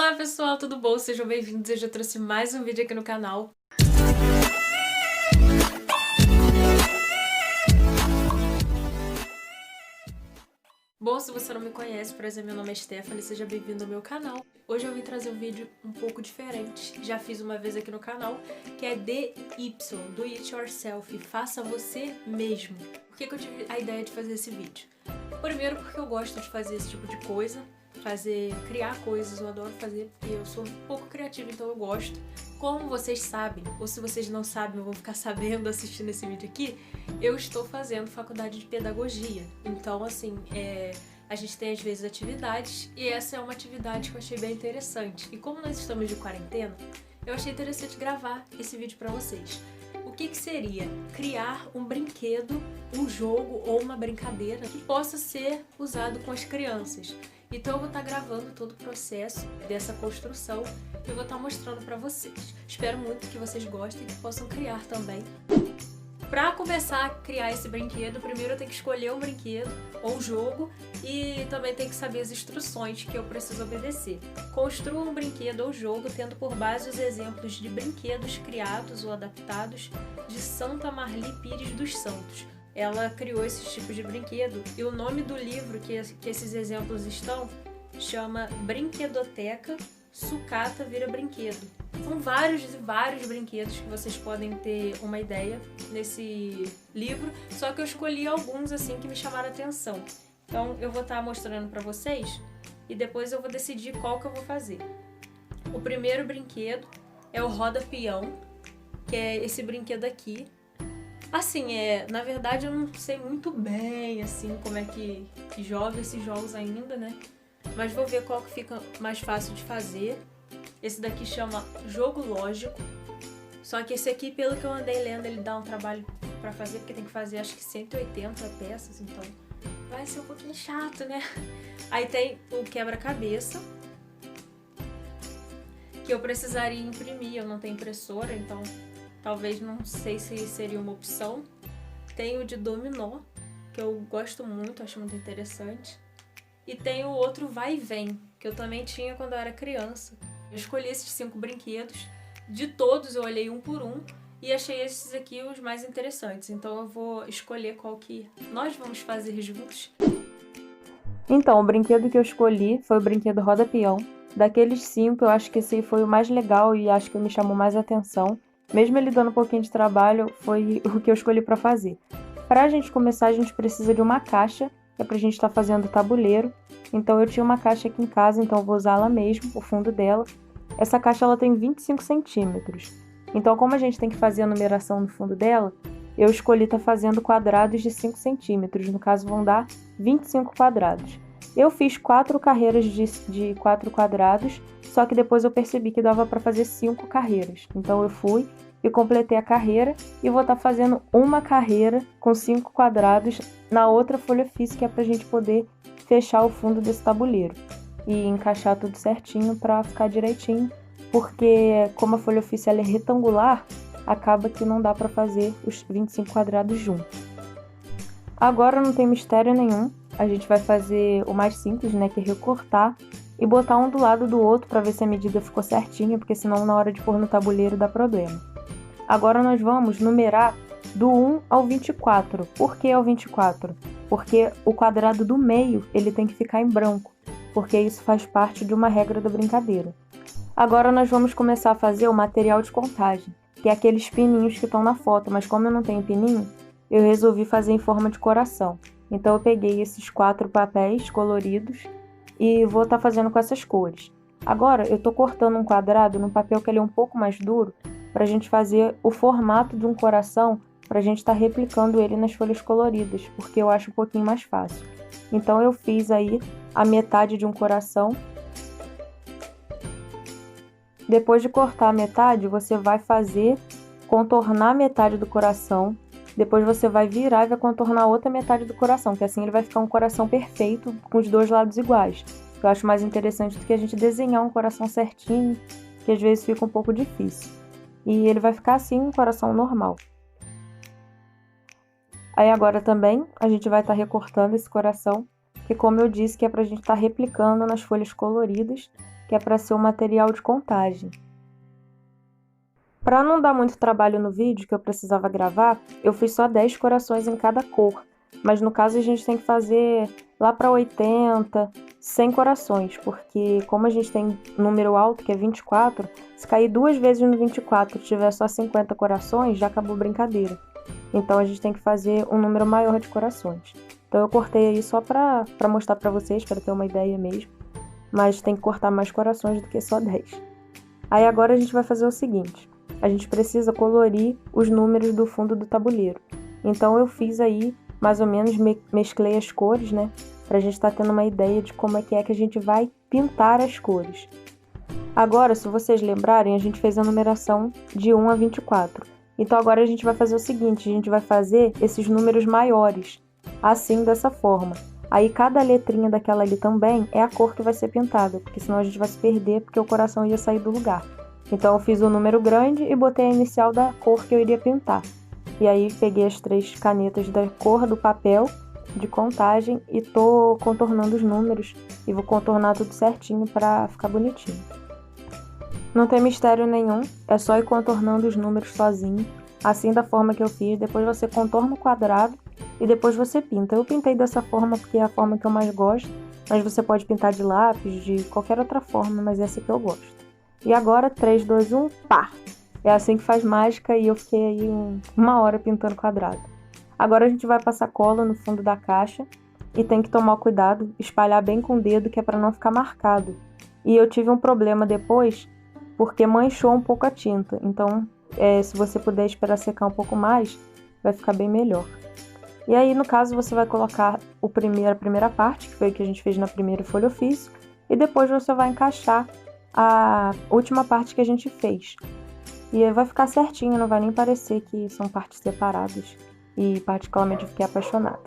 Olá pessoal, tudo bom? Sejam bem-vindos, eu já trouxe mais um vídeo aqui no canal. Bom, se você não me conhece, prazer, meu nome é Stephanie, seja bem-vindo ao meu canal. Hoje eu vim trazer um vídeo um pouco diferente, já fiz uma vez aqui no canal, que é DY, Do It Yourself, faça você mesmo. Por que eu tive a ideia de fazer esse vídeo? Primeiro porque eu gosto de fazer esse tipo de coisa, criar coisas, eu adoro fazer, porque eu sou um pouco criativa, então eu gosto. Como vocês sabem, ou se vocês não sabem, eu vou ficar sabendo assistindo esse vídeo aqui, eu estou fazendo faculdade de pedagogia. Então, assim, a gente tem às vezes atividades, e essa é uma atividade que eu achei bem interessante. E como nós estamos de quarentena, eu achei interessante gravar esse vídeo pra vocês. O que seria criar um brinquedo, um jogo ou uma brincadeira que possa ser usado com as crianças. Então eu vou estar gravando todo o processo dessa construção e eu vou estar mostrando pra vocês. Espero muito que vocês gostem e que possam criar também. Pra começar a criar esse brinquedo, primeiro eu tenho que escolher um brinquedo ou jogo e também tenho que saber as instruções que eu preciso obedecer. Construa um brinquedo ou jogo tendo por base os exemplos de brinquedos criados ou adaptados de Santa Marli Pires dos Santos. Ela criou esses tipos de brinquedo e o nome do livro que esses exemplos estão chama Brinquedoteca Sucata Vira Brinquedo. São vários e vários brinquedos que vocês podem ter uma ideia nesse livro, só que eu escolhi alguns assim que me chamaram a atenção. Então eu vou estar mostrando para vocês e depois eu vou decidir qual que eu vou fazer. O primeiro brinquedo é o Roda Peão, que é esse brinquedo aqui. Assim, na verdade eu não sei muito bem assim como é que joga esses jogos ainda, né? Mas vou ver qual que fica mais fácil de fazer. Esse daqui chama Jogo Lógico. Só que esse aqui, pelo que eu andei lendo, ele dá um trabalho pra fazer, porque tem que fazer acho que 180 peças, então vai ser um pouquinho chato, né? Aí tem o quebra-cabeça, que eu precisaria imprimir, eu não tenho impressora, então talvez não sei se seria uma opção. Tem o de dominó, que eu gosto muito, acho muito interessante. E tem o outro vai e vem, que eu também tinha quando eu era criança. Eu escolhi esses 5 brinquedos, de todos eu olhei um por um e achei esses aqui os mais interessantes. Então eu vou escolher qual que nós vamos fazer juntos. Então, o brinquedo que eu escolhi foi o brinquedo Roda Peão. Daqueles 5, eu acho que esse foi o mais legal e acho que me chamou mais atenção. Mesmo ele dando um pouquinho de trabalho, foi o que eu escolhi para fazer. Para a gente começar, a gente precisa de uma caixa, que é para a gente estar fazendo o tabuleiro. Então eu tinha uma caixa aqui em casa, então eu vou usar ela mesmo, o fundo dela. Essa caixa ela tem 25 centímetros. Então como a gente tem que fazer a numeração no fundo dela, eu escolhi estar fazendo quadrados de 5 centímetros. No caso vão dar 25 quadrados. Eu fiz 4 carreiras de 4 quadrados, só que depois eu percebi que dava para fazer 5 carreiras. Então eu fui e completei a carreira e vou estar fazendo uma carreira com 5 quadrados na outra folha ofício, que é para a gente poder fechar o fundo desse tabuleiro e encaixar tudo certinho para ficar direitinho, porque como a folha ofício ela é retangular, acaba que não dá para fazer os 25 quadrados juntos. Agora não tem mistério nenhum, a gente vai fazer o mais simples, né, que é recortar e botar um do lado do outro para ver se a medida ficou certinha, porque senão na hora de pôr no tabuleiro dá problema. Agora nós vamos numerar do 1 ao 24. Por que ao 24? Porque o quadrado do meio ele tem que ficar em branco, porque isso faz parte de uma regra da brincadeira. Agora nós vamos começar a fazer o material de contagem, que é aqueles pininhos que estão na foto, mas como eu não tenho pininho, eu resolvi fazer em forma de coração. Então eu peguei esses 4 papéis coloridos e vou estar fazendo com essas cores. Agora eu estou cortando um quadrado num papel que ele é um pouco mais duro, para a gente fazer o formato de um coração, para a gente estar replicando ele nas folhas coloridas, porque eu acho um pouquinho mais fácil. Então eu fiz aí a metade de um coração. Depois de cortar a metade, você vai contornar a metade do coração. Depois você vai virar e vai contornar a outra metade do coração, que assim ele vai ficar um coração perfeito, com os 2 lados iguais. Eu acho mais interessante do que a gente desenhar um coração certinho, que às vezes fica um pouco difícil. E ele vai ficar assim, um coração normal. Aí agora também a gente vai estar recortando esse coração, que como eu disse, que é pra gente estar replicando nas folhas coloridas. que é para ser o material de contagem. Para não dar muito trabalho no vídeo que eu precisava gravar, eu fiz só 10 corações em cada cor, mas no caso a gente tem que fazer lá para 80, 100 corações, porque como a gente tem número alto, que é 24, se cair 2 vezes no 24 e tiver só 50 corações, já acabou a brincadeira. Então a gente tem que fazer um número maior de corações. Então eu cortei aí só para mostrar para vocês, para ter uma ideia mesmo, mas tem que cortar mais corações do que só 10. Aí agora a gente vai fazer o seguinte: a gente precisa colorir os números do fundo do tabuleiro. Então eu fiz aí, mais ou menos, mesclei as cores, né? Pra gente estar tendo uma ideia de como é que a gente vai pintar as cores. Agora, se vocês lembrarem, a gente fez a numeração de 1 a 24. Então agora a gente vai fazer o seguinte: a gente vai fazer esses números maiores, assim, dessa forma. Aí cada letrinha daquela ali também é a cor que vai ser pintada, porque senão a gente vai se perder, porque o coração ia sair do lugar. Então eu fiz o número grande e botei a inicial da cor que eu iria pintar. E aí peguei as 3 canetas da cor do papel de contagem e tô contornando os números. E vou contornar tudo certinho para ficar bonitinho. Não tem mistério nenhum, é só ir contornando os números sozinho, assim da forma que eu fiz. Depois você contorna o quadrado e depois você pinta. Eu pintei dessa forma porque é a forma que eu mais gosto, mas você pode pintar de lápis, de qualquer outra forma, mas essa que eu gosto. E agora, 3, 2, 1, pá! É assim que faz mágica e eu fiquei aí 1 hora pintando quadrado. Agora a gente vai passar cola no fundo da caixa e tem que tomar cuidado, espalhar bem com o dedo, que é para não ficar marcado. E eu tive um problema depois, porque manchou um pouco a tinta. Então, se você puder esperar secar um pouco mais, vai ficar bem melhor. E aí, no caso, você vai colocar a primeira parte, que foi o que a gente fez na primeira folha ofício, e depois você vai encaixar a última parte que a gente fez. E aí vai ficar certinho, não vai nem parecer que são partes separadas. E particularmente eu fiquei apaixonada.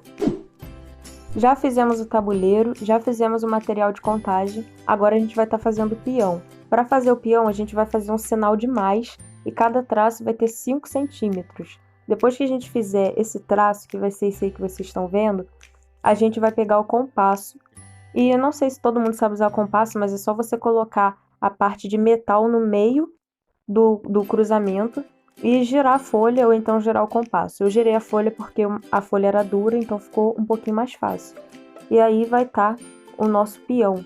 Já fizemos o tabuleiro, já fizemos o material de contagem, agora a gente vai estar fazendo o peão. Para fazer o peão, a gente vai fazer um sinal de mais e cada traço vai ter 5 centímetros. Depois que a gente fizer esse traço, que vai ser esse aí que vocês estão vendo, a gente vai pegar o compasso. E eu não sei se todo mundo sabe usar o compasso, mas é só você colocar a parte de metal no meio do cruzamento e girar a folha ou então girar o compasso. Eu girei a folha porque a folha era dura, então ficou um pouquinho mais fácil. E aí vai estar o nosso peão.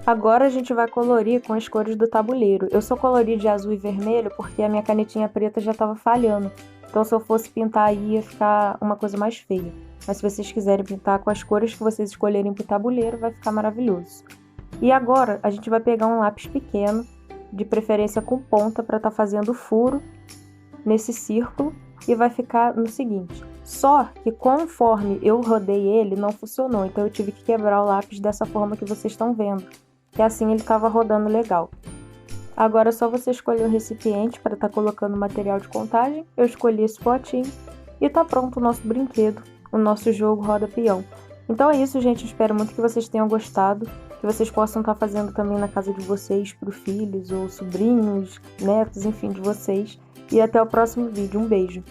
Agora a gente vai colorir com as cores do tabuleiro. Eu só colori de azul e vermelho porque a minha canetinha preta já estava falhando. Então se eu fosse pintar aí ia ficar uma coisa mais feia. Mas se vocês quiserem pintar com as cores que vocês escolherem para o tabuleiro, vai ficar maravilhoso. E agora a gente vai pegar um lápis pequeno, de preferência com ponta, para estar fazendo furo nesse círculo, e vai ficar no seguinte: só que conforme eu rodei ele não funcionou, então eu tive que quebrar o lápis dessa forma que vocês estão vendo, que assim ele estava rodando legal. Agora é só você escolher o recipiente para estar colocando o material de contagem. Eu escolhi esse potinho e tá pronto o nosso brinquedo, o nosso jogo roda peão. Então é isso, gente, eu espero muito que vocês tenham gostado, que vocês possam estar fazendo também na casa de vocês, para os filhos ou sobrinhos, netos, enfim, de vocês. E até o próximo vídeo. Um beijo!